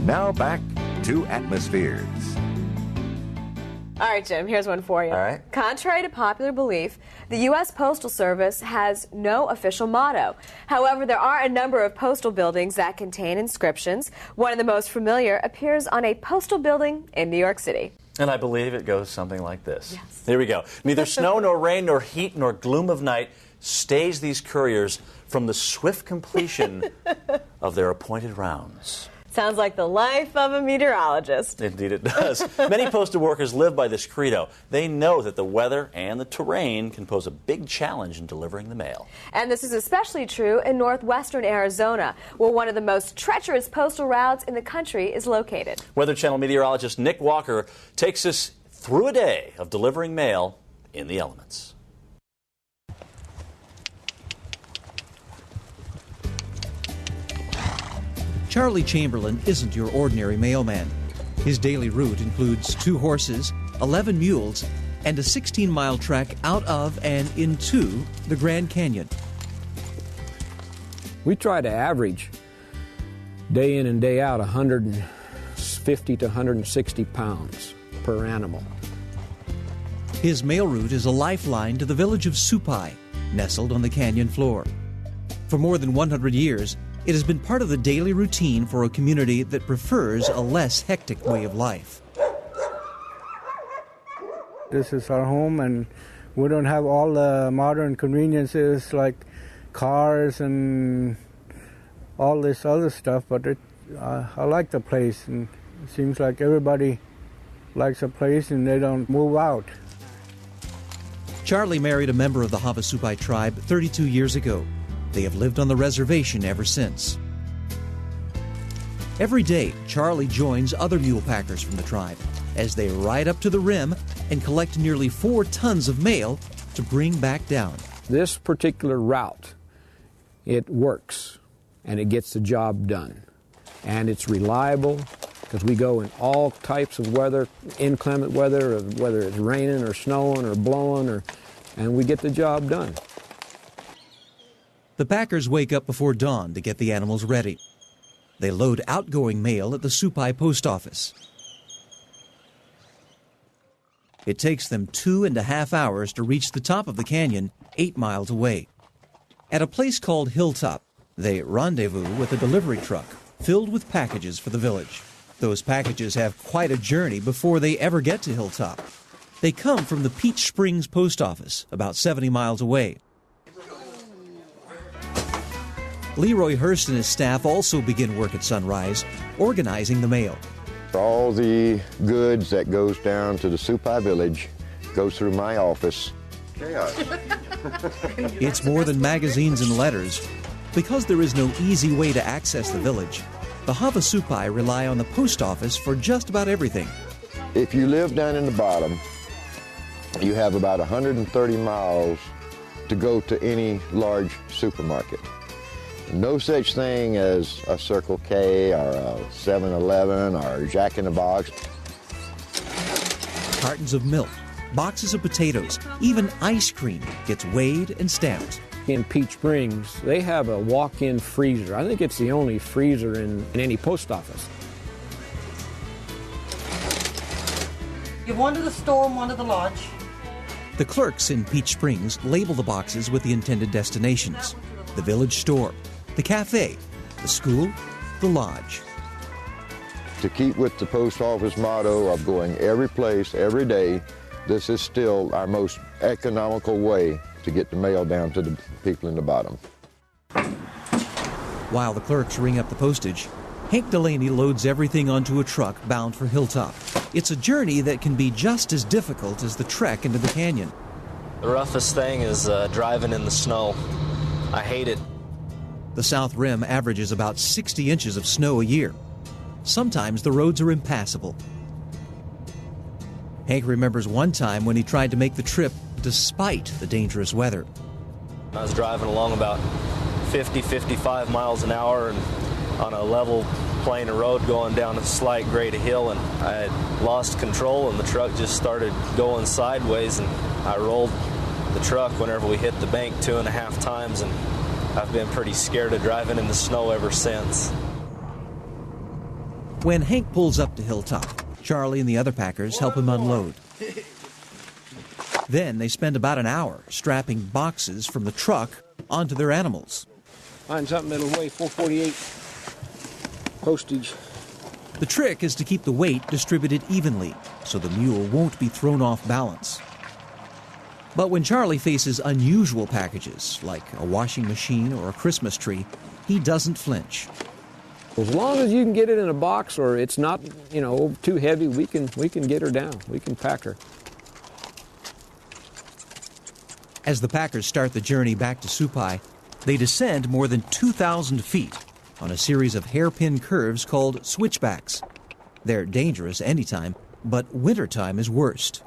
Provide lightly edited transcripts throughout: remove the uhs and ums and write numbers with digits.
Now back to Atmospheres. All right, Jim, here's one for you. All right. Contrary to popular belief, the U.S. Postal Service has no official motto. However, there are a number of postal buildings that contain inscriptions. One of the most familiar appears on a postal building in New York City. And I believe it goes something like this. Yes. Here we go. Neither snow nor rain nor heat nor gloom of night stays these couriers from the swift completion of their appointed rounds. Sounds like the life of a meteorologist. Indeed it does. Many postal workers live by this credo. They know that the weather and the terrain can pose a big challenge in delivering the mail. And this is especially true in northwestern Arizona, where one of the most treacherous postal routes in the country is located. Weather Channel meteorologist Nick Walker takes us through a day of delivering mail in the elements. Charlie Chamberlain isn't your ordinary mailman. His daily route includes 2 horses, 11 mules, and a 16-mile trek out of and into the Grand Canyon. We try to average day in and day out 150 to 160 pounds per animal. His mail route is a lifeline to the village of Supai, nestled on the canyon floor. For more than 100 years, it has been part of the daily routine for a community that prefers a less hectic way of life. This is our home, and we don't have all the modern conveniences like cars and all this other stuff, but I like the place, and it seems like everybody likes a place and they don't move out. Charlie married a member of the Havasupai tribe 32 years ago. They have lived on the reservation ever since. Every day, Charlie joins other mule packers from the tribe as they ride up to the rim and collect nearly 4 tons of mail to bring back down. This particular route, it works and it gets the job done. And it's reliable because we go in all types of weather, inclement weather, whether it's raining or snowing or blowing, and we get the job done. The packers wake up before dawn to get the animals ready. They load outgoing mail at the Supai post office. It takes them 2.5 hours to reach the top of the canyon, 8 miles away. At a place called Hilltop, they rendezvous with a delivery truck filled with packages for the village. Those packages have quite a journey before they ever get to Hilltop. They come from the Peach Springs post office, about 70 miles away. LEROY HURST and his staff also begin work at sunrise, organizing the mail. All the goods that goes down to the Supai village goes through my office. Chaos. It's more than magazines and letters. Because there is no easy way to access the village, the Havasupai rely on the post office for just about everything. If you live down in the bottom, you have about 130 miles to go to any large supermarket. No such thing as a Circle K or a 7-Eleven or Jack in the Box. Cartons of milk, boxes of potatoes, even ice cream gets weighed and stamped. In Peach Springs, they have a walk-in freezer. I think it's the only freezer in any post office. You have one to the store and one to the lodge. The clerks in Peach Springs label the boxes with the intended destinations: the village store, the cafe, the school, the lodge. To keep with the post office motto of going every place, every day, this is still our most economical way to get the mail down to the people in the bottom. While the clerks ring up the postage, Hank Delaney loads everything onto a truck bound for Hilltop. It's a journey that can be just as difficult as the trek into the canyon. The roughest thing is driving in the snow. I hate it. The South Rim averages about 60 inches of snow a year. Sometimes the roads are impassable. Hank remembers one time when he tried to make the trip despite the dangerous weather. I was driving along about 50, 55 miles an hour and on a level plane of road going down a slight grade hill, and I had lost control and the truck just started going sideways, and I rolled the truck whenever we hit the bank 2.5 times, and I've been pretty scared of driving in the snow ever since. When Hank pulls up to Hilltop, Charlie and the other packers help him unload. Then they spend about an hour strapping boxes from the truck onto their animals. Find something that'll weigh 448 postage. The trick is to keep the weight distributed evenly so the mule won't be thrown off balance. But when Charlie faces unusual packages, like a washing machine or a Christmas tree, he doesn't flinch. As long as you can get it in a box or it's not, too heavy, we can get her down. We can pack her. As the packers start the journey back to Supai, they descend more than 2,000 feet on a series of hairpin curves called switchbacks. They're dangerous anytime, but wintertime is worst.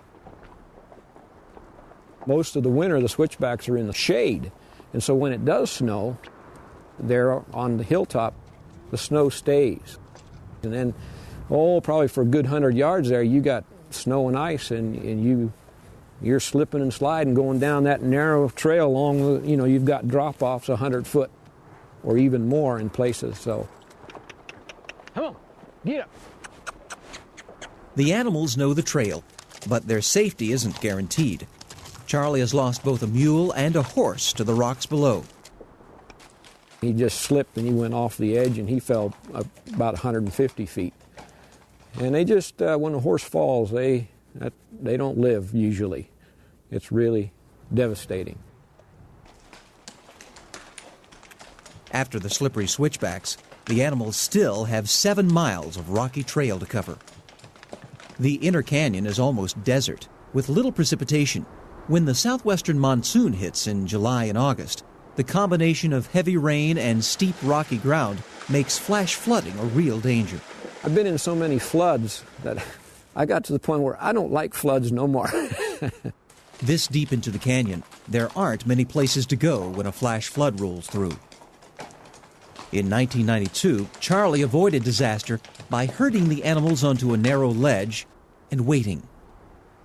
Most of the winter, the switchbacks are in the shade, and so when it does snow, there on the hilltop, the snow stays. And then, probably for a good 100 yards there, you got snow and ice, and you're slipping and sliding going down that narrow trail along the, you've got drop-offs 100 foot or even more in places, so. Come on, get up. The animals know the trail, but their safety isn't guaranteed. Charlie has lost both a mule and a horse to the rocks below. He just slipped and he went off the edge and he fell about 150 feet. And they just, when a horse falls, they don't live usually. It's really devastating. After the slippery switchbacks, the animals still have 7 miles of rocky trail to cover. The inner canyon is almost desert, with little precipitation. When the southwestern monsoon hits in July and August, the combination of heavy rain and steep rocky ground makes flash flooding a real danger. I've been in so many floods that I got to the point where I don't like floods no more. This deep into the canyon, there aren't many places to go when a flash flood rolls through. In 1992, Charlie avoided disaster by herding the animals onto a narrow ledge and waiting.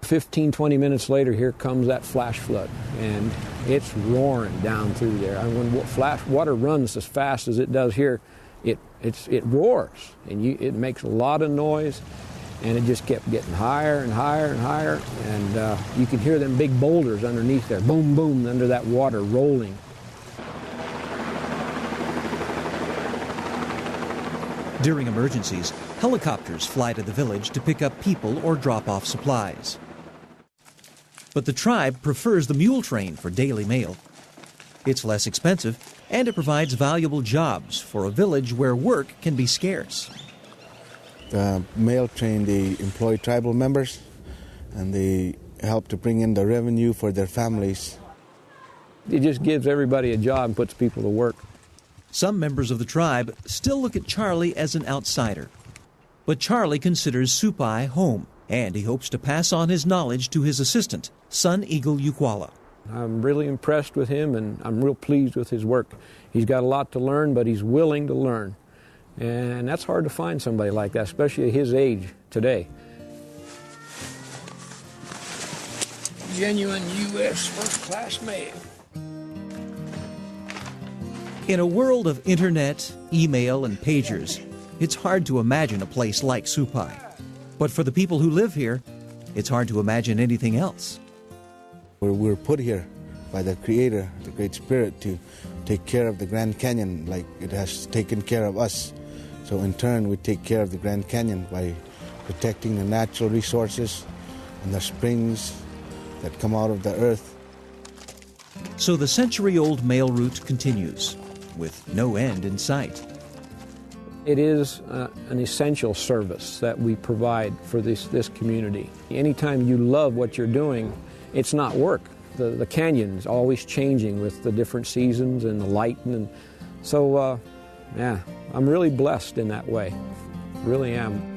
15, 20 minutes later, here comes that flash flood, and it's roaring down through there. And when flash water runs as fast as it does here, it roars, and it makes a lot of noise, and it just kept getting higher and higher and higher, and you can hear them big boulders underneath there, boom, boom, under that water rolling. During emergencies, helicopters fly to the village to pick up people or drop off supplies. But the tribe prefers the mule train for daily mail. It's less expensive, and it provides valuable jobs for a village where work can be scarce. The mail train, they employ tribal members, and they help to bring in the revenue for their families. It just gives everybody a job and puts people to work. Some members of the tribe still look at Charlie as an outsider. But Charlie considers Supai home, and he hopes to pass on his knowledge to his assistant, Sun Eagle Ukwala. I'm really impressed with him, and I'm real pleased with his work. He's got a lot to learn, but he's willing to learn. And that's hard to find somebody like that, especially at his age today. Genuine U.S. first-class mail. In a world of internet, email, and pagers, it's hard to imagine a place like Supai. But for the people who live here, it's hard to imagine anything else. We're put here by the Creator, the Great Spirit, to take care of the Grand Canyon like it has taken care of us. So in turn, we take care of the Grand Canyon by protecting the natural resources and the springs that come out of the earth. So the century-old mail route continues, with no end in sight. It is an essential service that we provide for this community. Anytime you love what you're doing, it's not work. The canyon's always changing with the different seasons and the lighting. And so, I'm really blessed in that way. Really am.